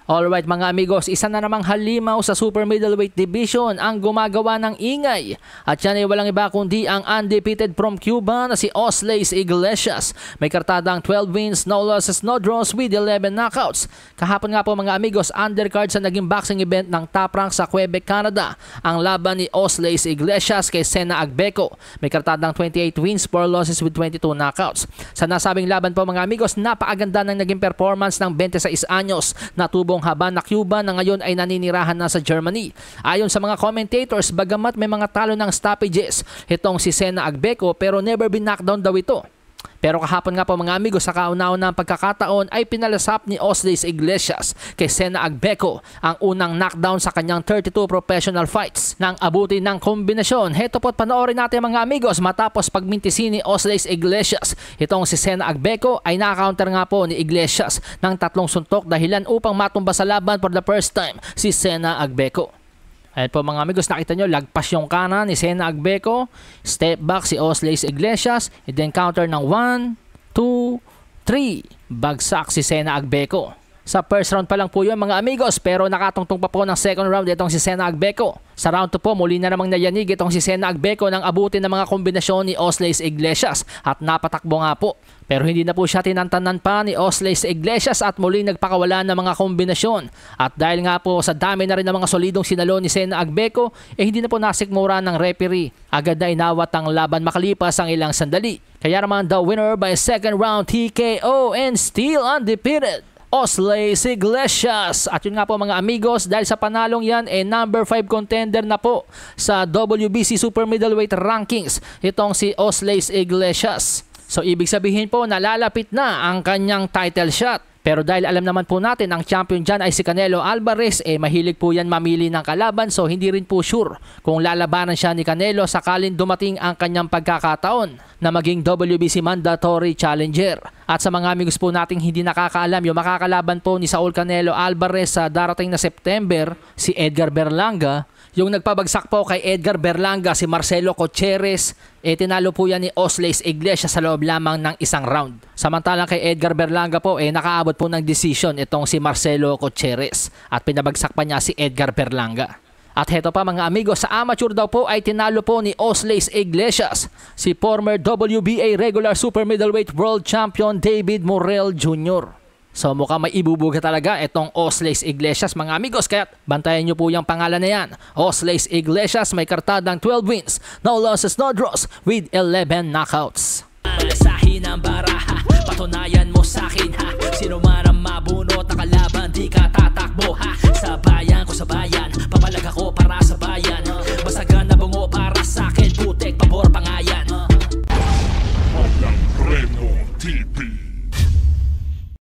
Alright mga amigos, isa na namang halimaw sa super middleweight division ang gumagawa ng ingay. At yan ay walang iba kundi ang undefeated from Cuba na si Osleis Iglesias. May kartadang 12 wins, no losses, no draws with 11 knockouts. Kahapon nga po mga amigos, undercard sa naging boxing event ng Top Rank sa Quebec, Canada. Ang laban ni Osleis Iglesias kay Sena Agbeco. May kartadang 28 wins, 4 losses with 22 knockouts. Sa nasabing laban po mga amigos, napakaganda ng naging performance ng 26 anyos na tubong haba na Cuban na ngayon ay naninirahan na sa Germany. Ayon sa mga commentators, bagamat may mga talo ng stoppages itong si Sena Agbeco pero never been knockdown daw ito. Pero kahapon nga po mga amigos, sa kauna-unahang pagkakataon ay pinalasap ni Osleis Iglesias kay Sena Agbeco ang unang knockdown sa kanyang 32 professional fights nang abuti ng kombinasyon. Heto po't panoorin natin mga amigos. Matapos pagmintisin ni Osleis Iglesias itong si Sena Agbeco ay nakakounter nga po ni Iglesias ng 3 suntok dahilan upang matumba sa laban for the first time si Sena Agbeco. Ayan po mga amigos, nakita nyo, lagpas yung kanan ni Sena Agbeco, step back si Osleis Iglesias, and then counter ng 1, 2, 3, bagsak si Sena Agbeco. Sa first round pa lang po yun mga amigos, pero nakatungtong pa po ng second round itong si Sena Agbeco. Sa round 2 po, muli na namang nayanig itong si Sena Agbeco ng abutin ng mga kombinasyon ni Osleis Iglesias at napatakbo nga po. Pero hindi na po siya tinantanan pa ni Osleis Iglesias at muling nagpakawala ng mga kombinasyon. At dahil nga po sa dami na rin ng mga solidong sinalo ni Sena Agbeco, hindi na po nasikmura ng referee. Agad na inawat ang laban makalipas ang ilang sandali. Kaya naman the winner by second round TKO and still undefeated, Osleis Iglesias. At yun nga po mga amigos, dahil sa panalong yan number 5 contender na po sa WBC Super Middleweight Rankings itong si Osleis Iglesias. So ibig sabihin po nalalapit na ang kanyang title shot. Pero dahil alam naman po natin ang champion dyan ay si Canelo Alvarez, mahilig po yan mamili ng kalaban, so hindi rin po sure kung lalabanan siya ni Canelo sakaling dumating ang kanyang pagkakataon na maging WBC mandatory challenger. At sa mga amigos po nating hindi nakakaalam, yung makakalaban po ni Saul Canelo Alvarez sa darating na September, si Edgar Berlanga. Yung nagpabagsak po kay Edgar Berlanga, si Marcelo Cocheres, tinalo po yan ni Osleis Iglesias sa loob lamang ng isang round. Samantalang kay Edgar Berlanga po, nakaabot po ng decision itong si Marcelo Cocheres at pinabagsak pa niya si Edgar Berlanga. At heto pa mga amigos, sa amateur daw po ay tinalo po ni Osleis Iglesias si former WBA regular super middleweight world champion David Morrell Jr. So mukhang may ibubuga talaga itong Osleis Iglesias mga amigos, kaya bantayan nyo po yung pangalan na yan. Osleis Iglesias may kartadang 12 wins, no losses, no draws with 11 knockouts. Malasahin ang baraha, patunayan mo sa'kin ha. Sino man ang mabunot na kalaban, di ka tatakbo ha. Sa bayan ko sa bayan, papalag ako para sa bayan. Basagan na bungo para sa'kin, putek, pabor, pangayan. Walang Reno TV.